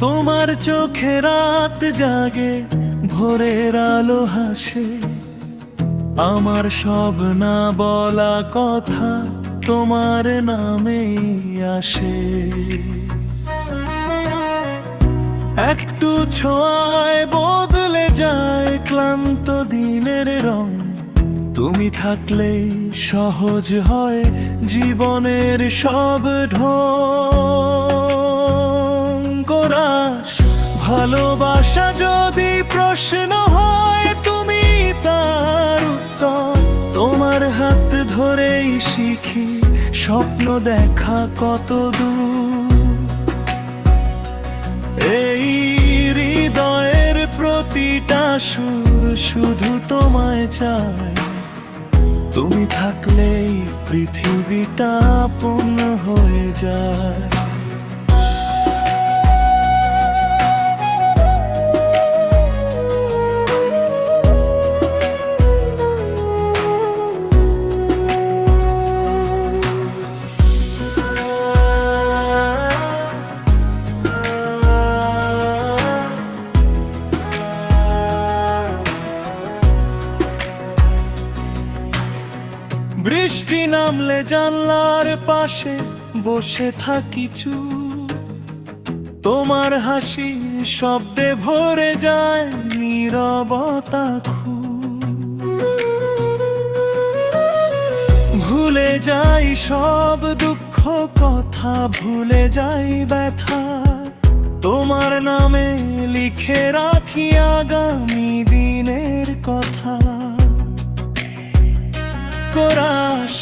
তোমার চোখে রাত জাগে, ভোরের আলো হাসে, আমার সব না বলা কথা তোমার নামেই আসে। একটু ছোঁয়ায় বদলে যায় ক্লান্ত দিনের রং, তুমি থাকলেই সহজ হয় জীবনের সব ঢং। কোরাস ভালোবাসা যদি প্রশ্ন হয়, তুমি তার উত্তর। তোমার হাত ধরেই শিখি স্বপ্ন দেখা কত দূর। এই হৃদয়ের প্রতিটা সুর শুধু তোমায় চায়, তুমি থাকলেই পৃথিবীটা পূর্ণ হয়ে যায়। বৃষ্টি নামলে জানলার পাশে বসে থাকি চুপ, তোমার হাসি শব্দে ভরে যায় নীরবতা খুব। ভুলে যাই সব দুঃখ কথা, ভুলে যাই ব্যথা, তোমার নামে লিখে রাখি আগামী দিনের কথা। কোরাস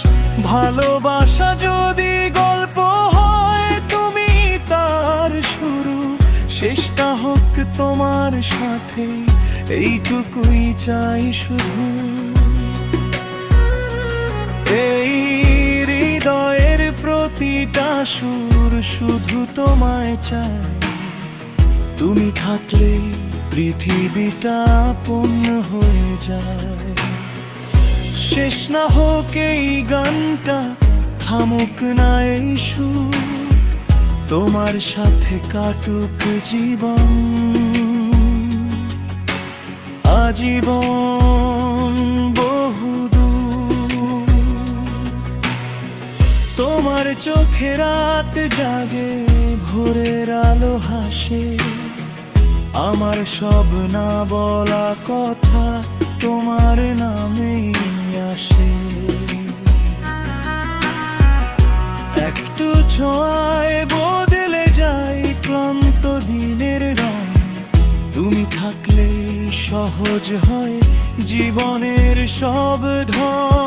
ভালোবাসা যদি গল্প হয়, তুমি তার শুরু। শেষটা হোক তোমার সাথে, এইটুকুই চাই শুধু। এই হৃদয়ের প্রতিটা সুর শুধু তোমায় চাই, তুমি থাকলে পৃথিবীটা পূর্ণ হয়ে যায়। শেষ না হোক এই গানটা, থামুক না এই সুর, তোমার সাথে কাটুক জীবন আজীবন বহুদূর। তোমার চোখে রাত জাগে, ভোরের আলো হাসে, আমার সব না বলা কথা তোমার নামেই আসে। একটু ছোঁয়ায় বদলে যায় ক্লান্ত দিনের রং, তুমি থাকলেই সহজ হয় জীবনের সব ঢং।